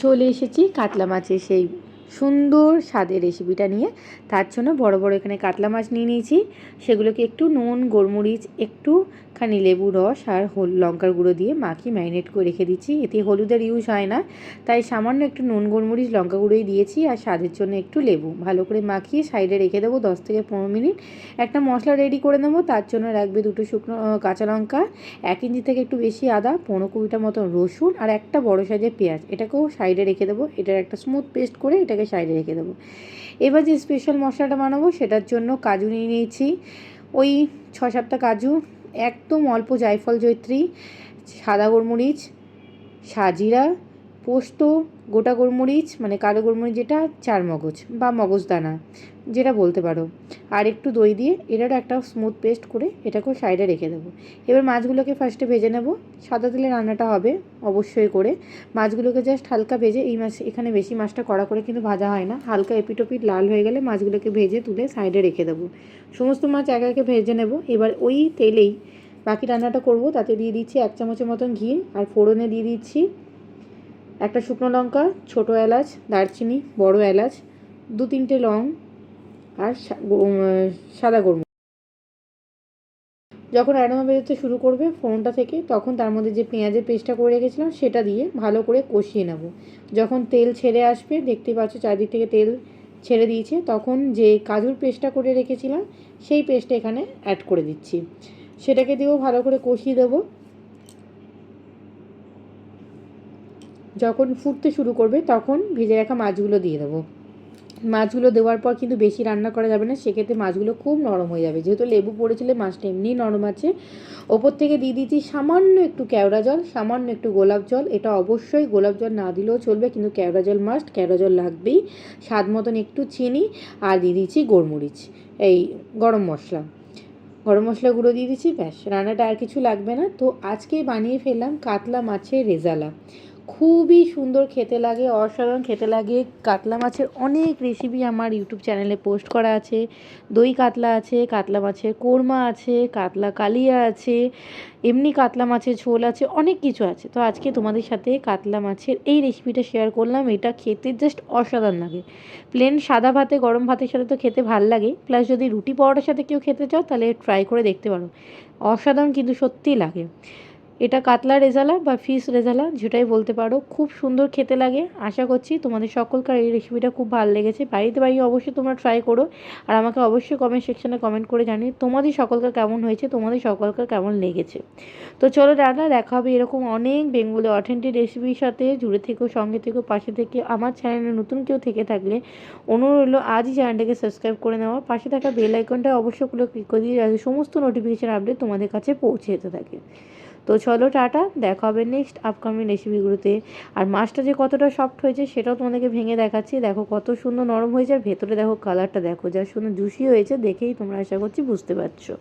চলে এসেছি কাতলা মাছের সেই সুন্দর স্বাদের রেসিপিটা নিয়ে। তার জন্য বড় বড় এখানে কাতলা মাছ নিয়ে নিয়েছি। সেগুলোকে একটু নুন, গোলমরিচ, একটুখানি লেবুর রস আর লঙ্কার গুঁড়ো দিয়ে মাখিয়ে ম্যারিনেট করে রেখে দিচ্ছি। এতে হলুদের ইউজ হয় না, তাই সামান্য একটু নুন, গোলমরিচ, লঙ্কা গুঁড়োই দিয়েছি আর স্বাদের জন্য একটু লেবু। ভালো করে মাখিয়ে সাইডে রেখে দেবো 10 থেকে 15 মিনিট। একটা মশলা রেডি করে নেবো। তার জন্য রাখবে 2টো শুকনো কাঁচা লঙ্কা, 1 ইঞ্চি থেকে একটু বেশি আদা, 15-20টা মতো রসুন আর একটা বড় সাইজের পেঁয়াজ। এটাকেও সাইডে রেখে দেবো। এটার একটা স্মুথ পেস্ট করে এটাকে সাইডে রেখে দেবো। এবার যে স্পেশাল মশলাটা বানাবো সেটার জন্য কাজু নিয়ে নিয়েছি, ওই 6-7টা কাজু, একদম অল্প জায়ফল, জয়িত্রী, সাদা গোলমরিচ, সাজিরা, পোস্ত, গোটা গোলমরিচ মানে কালো গোলমরিচ যেটা, 4 মগজ বা মগজদানা যেটা বলতে পারো, আর একটু দই দিয়ে এটারও একটা স্মুথ পেস্ট করে এটাকেও সাইডে রেখে দেবো। এবার মাছগুলোকে ফার্স্টে ভেজে নেব। সাদা তেলে রান্নাটা হবে অবশ্যই করে। মাছগুলোকে জাস্ট হালকা ভেজে, এই মাছ এখানে বেশি মাছটা কড়া করে কিন্তু ভাজা হয় না, হালকা এপিটোপিট লাল হয়ে গেলে মাছগুলোকে ভেজে তুলে সাইডে রেখে দেবো। সমস্ত মাছ একে একে ভেজে নেব। এবার ওই তেলেই বাকি রান্নাটা করব। তাতে দিয়ে দিচ্ছি 1 চামচের মতন ঘি, আর ফোড়নে দিয়ে দিচ্ছি একটা শুকনো লঙ্কা, ছোটো এলাচ, দারচিনি, বড় এলাচ, 2-3টে লং আর সাদা গোলমরিচ। যখন অ্যারোমা বেরোতে শুরু করবে ফোড়নটা থেকে, তখন তার মধ্যে যে পেঁয়াজের পেস্টটা করে রেখেছিলাম সেটা দিয়ে ভালো করে কষিয়ে নেব। যখন তেল ছেড়ে আসবে, দেখতে পাচ্ছ চারিদিক থেকে তেল ছেড়ে দিয়েছে, তখন যে কাজুর পেস্টটা করে রেখেছিলাম সেই পেস্টটা এখানে অ্যাড করে দিচ্ছি। সেটাকে দিয়েও ভালো করে কষিয়ে দেবো। যখন ফুটতে শুরু করবে তখন ভেজে রাখা মাছগুলো দিয়ে দেবো। মাছগুলো দেওয়ার পর কিন্তু বেশি রান্না করা যাবে না, সেক্ষেত্রে মাছগুলো খুব নরম হয়ে যাবে। যেহেতু লেবু পড়েছিল, মাছটা এমনিই নরম আছে। ওপর থেকে দিয়ে দিচ্ছি সামান্য একটু কেওড়া জল, সামান্য একটু গোলাপ জল। এটা অবশ্যই গোলাপ জল না দিলেও চলবে, কিন্তু কেওড়া জল মাস্ট, কেওড়া জল লাগবেই। স্বাদ মতন একটু চিনি, আর দিয়ে দিচ্ছি গোলমরিচ, এই গরম মশলা, গরম মশলা গুঁড়ো দিয়ে দিচ্ছি। ব্যাস, রান্নাটা আর কিছু লাগবে না। তো আজকে বানিয়ে ফেললাম কাতলা মাছের রেজালা। খুবই সুন্দর খেতে লাগে, অসাধারণ খেতে লাগে। কাতলা মাছের অনেক রেসিপি আমার ইউটিউব চ্যানেলে পোস্ট করা আছে। দই কাতলা আছে, কাতলা মাছের কোরমা আছে, কাতলা কালিয়া আছে, এমনি কাতলা মাছের ঝোল আছে, অনেক কিছু আছে। তো আজকে তোমাদের সাথে কাতলা মাছের এই রেসিপিটা শেয়ার করলাম। এটা খেতে জাস্ট অসাধারণ লাগে। প্লেন সাদা ভাতে, গরম ভাতের সাথে তো খেতে ভাল লাগে, প্লাস যদি রুটি পরোটার সাথে কেউ খেতে চাও তাহলে ট্রাই করে দেখতে পারো। অসাধারণ কিন্তু সত্যিই লাগে। এটা কাতলা রেজালা বা ফিশ রেজালা যেটাই বলতে পারো, খুব সুন্দর খেতে লাগে। আশা করছি তোমাদের সকলকার এই রেসিপিটা খুব ভালো লেগেছে। বাড়িতে অবশ্যই তোমরা ট্রাই করো, আর আমাকে অবশ্যই কমেন্ট সেকশনে কমেন্ট করে জানিয়ে তোমাদের সকলকার কেমন হয়েছে, তোমাদের সকলকার কেমন লেগেছে। তো চলো টাটা, দেখা হবে এরকম অনেক বেঙ্গলি অথেন্টিক রেসিপির সাথে। জুড়ে থেকো, সঙ্গে থেকো, পাশে থেকে। আমার চ্যানেলে নতুন কেউ থেকে থাকলে অনুরোধ হলো আজই চ্যানেলটাকে সাবস্ক্রাইব করে নেওয়া, পাশে থাকা বেল আইকনটা অবশ্যই ক্লিক করে দিয়ে যাতে সমস্ত নোটিফিকেশান আপডেট তোমাদের কাছে পৌঁছে যেতে থাকে। তো চলো টাটা, দেখা হবে নেক্সট আপকামিং রেসিপিগুলোতে। আর মাছটা যে কতটা সফট হয়েছে সেটাও তোমাদেরকে ভেঙে দেখাচ্ছি। দেখো কত সুন্দর নরম হয়েছে, আর ভেতরে দেখো কালারটা দেখো, যা সুন্দর জুসি হয়েছে, দেখেই তোমরা আশা করছি বুঝতে পারছো।